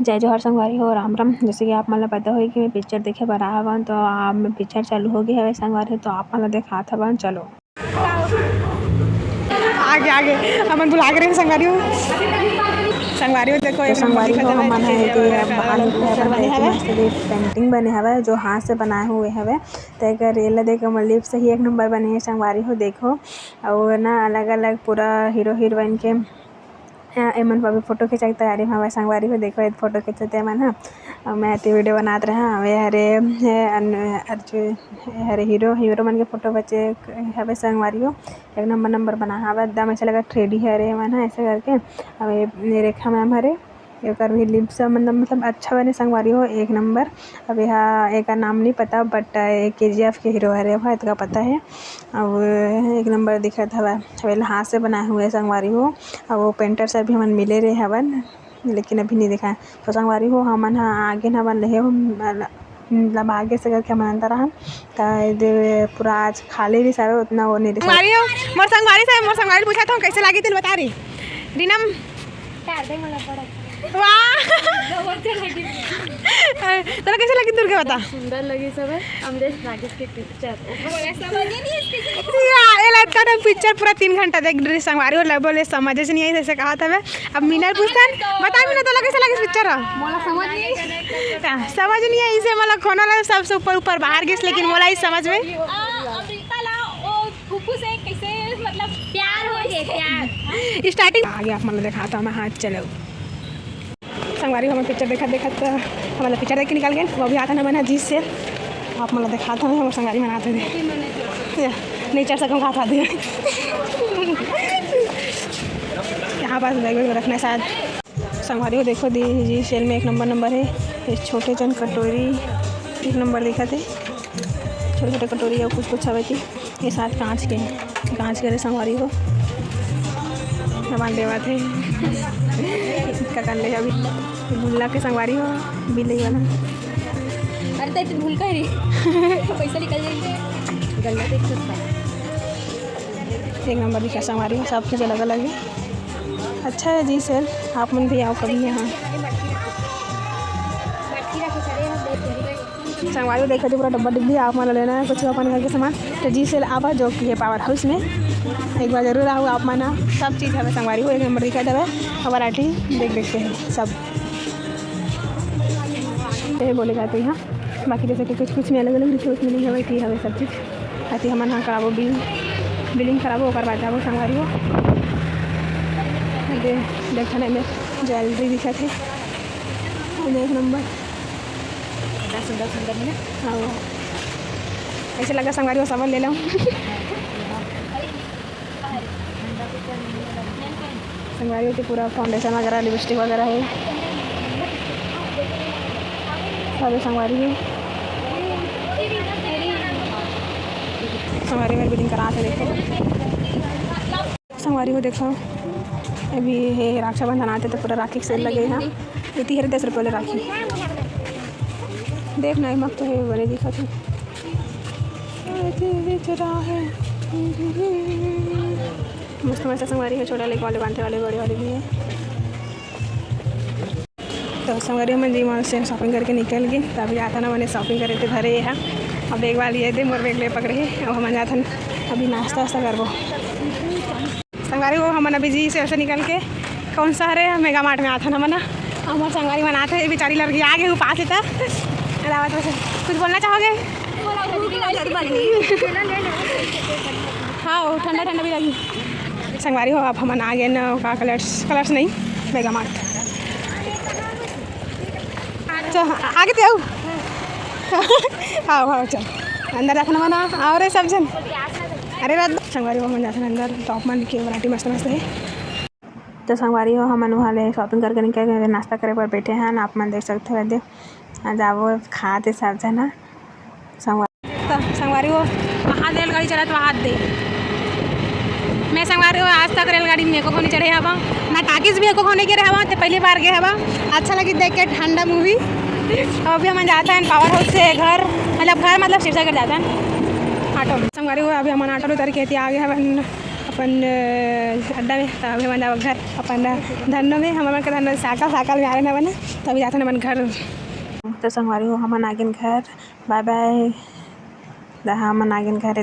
जय जोहर संगवारी हो, राम राम। जैसे कि आप मन ल पता होही कि मैं पिक्चर देखे बर आए हवन, तो पिक्चर चालू हो गे हवे संगवारी, तो आप मन ल दिखात हवन। चलो आगे आगे हमन बुला के संगवारी देखो तो एक नंबर संगवारी दिखत हो हवे हमन ह चिड़िया एदे वगैरह का बाहर अलग निकले पिक्चर हवन, बने तो हवे। मस्त पेंटिंग बने हवे जो हाथ से बनाए हुए हवे। तो एकर एला देख लिप से ही एक नंबर बने हे संगवारी हो। देखो और ना अलग अलग पूरा हीरो हीरोइन के एमन अभी फोटो खिंचाई तैयारी में हवे संगवारी हो। देखो ये फोटो खिंचत एमन ह। मैं तो वीडियो बनात रहा हवे हरे हीरो मन के फोटो बच्चे हवे संगवारी हो। एक नंबर बना हवे एकदम ऐसा लगा 3D हरे एमन ह ऐसे करके। अब ये रेखा मैम हरे एकर भी लिप्स मतलब अच्छा बने संगवारी हो, एक नंबर। अब यहाँ एक नाम नहीं पता बट KGF के हीरो हरे है इतना पता है। और एक नंबर दिखत हवा हवेला हाथ से बनाए हुए संगवारी हो। और वो पेंटर से भी हमन मिले रहे हवन लेकिन अभी नहीं देखा। तो संगवारी हो हमन ह आगे हवन रहे मतलब आगे से करके हम अंदर हम पूरा आज खाली भी सारे उतना वो नहीं दिखा। मोर संगवारी पूछा था कैसे लगी तिल बता रही रीनम वाह तोरा कैसे लगी तुर के बता। सुंदर लगी सब है अमरीश नागेश के पिक्चर पिक्चर पूरा 3 घंटा देख रही संगवारी हो बोले समझ से नहीं आई जैसे कहा था। अब मीनर पूछतन बता मीनर तोला कैसे लगी पिक्चर मोला समझ नहीं आई इसे मतलब कोनो ला सबसे ऊपर ऊपर बाहर गिस लेकिन मोला ही समझ में अमृता ला ओ फुफू से कैसे मतलब प्यार हो गए प्यार स्टार्टिंग आगे आप मतलब दिखाता हूँ मैं हाथ चलो संगवारी हम पिक्चर देखत हमारा पिक्चर देख के निकल गए। वो भी आता ना बना जीत से आप मतलब दिखाता हूँ हम संगवारी मनाते थे नहीं चढ़ सकूँ खाता दे यहाँ पास बैग वैग रखना है शायद संगवारी हो। देखो दी जी सेल में एक नंबर है। ये छोटे जन कटोरी एक नंबर दिखा थे छोटे छोटे कटोरी और कुछ हवे थी। ये साथ कांच के संगवारी हो सामान देवा थे क्या कर ले अभी भूला के संगवारी हो बिल वाला। अरे तो भूल कर पैसा निकल जाएंगे गल्ला देख सकता एक नंबर दिखा संगवारी हो। सब चीज़ अलग अलग है अच्छा है जी सेल आप मन भी आओ कभी यहाँ संगवारी देखो तो पूरा डब्बा डिब्बी आप मन लेना है कुछ अपन घर के सामान तो जी सेल आवा जो कि है पावर हाउस में एक बार जरूर आओ आप माना। सब चीज़ हमें संगवारी हो एक नंबर दिखा हवे और वैरायटी देख के हैं सब ये बोले जाते हैं। बाकी जैसे कि कुछ में अलग अलग रिसोर्स मिली हवे की हवे सब चीज़ अति हमन हाँ कराबो बिलिंग कराबो और बाद जाबो संगवारी हो। देखने में ज्वेलरी दिखा थे एक नंबर सुंदर मिले हाँ ऐसे लगा संगवारी हो सामान ले लो संगवारी हो कि पूरा फाउंडेशन वगैरह लिपस्टिक वगैरह है सब संगवारी है। संगवारी में बिलिंग करा थे देखो संगवारी हो। देखो अभी है रक्षाबंधन आते तो पूरा राखी सेल लगे हैं इतनी है 10 रुपये वाले राखी देखना मत तो है बने दिखा थे मस्त मस्त संगवारी है। छोटा लेके वाले बांधने वाले बड़े वाले भी है। तो संगवारी में जी मॉल से शॉपिंग करके निकल गए तो अभी आता ना मैंने शॉपिंग करे थे घरे है। अब एक बार लिए थे मोर बैग ले पकड़े है और हम जाता अभी नाश्ता वास्ता करबो संगवारी हो। हम अभी जी से निकल के कौन सा है मेगा मार्ट में आता ना मना हमारे संगवारी मनाते हैं बेचारी लड़की आगे वो पास था कुछ बोलना चाहोगे। हाँ ठंडा ठंडा भी लगी संगवारी हो। अब हम आ गए ना का कलर्स नहीं मेगा मार्ट चल आगे तो आओ हाँ चल अंदर रखना मना और सब जन अरे रात संगवारी हो हम जाते अंदर टॉप मन की वैरायटी मस्त मस्त है। तो संगवारी हो हमन वहाँ ले शॉपिंग करके निकल नाश्ता करे पर बैठे हैं आप मन देख सकते हो दे जाबो खाते सब जना संगवारी हो। वहाँ रेलगाड़ी चला तो हाथ दे मैं संगवारी हो आज तक रेलगाड़ी में एको नहीं चढ़े हवा ना टाकिस भी एको नहीं गिरे हवा तो पहली बार गए हवा अच्छा लगी देख के ठंडा मूवी। और अभी हम जाता है पावर हाउस से घर मतलब शिवसागर जाता है ऑटो में संगवारी हो। अभी हम ऑटो उतर के आ गए हैं अपन अड्डा में। तो अभी मन घर अपन धनो में हम के धनो साकल में आ रहे ना तो अभी जाते हैं अपन घर। तो संगवारी हो हमन आगिन घर। Bye bye. हमन आगिन घर।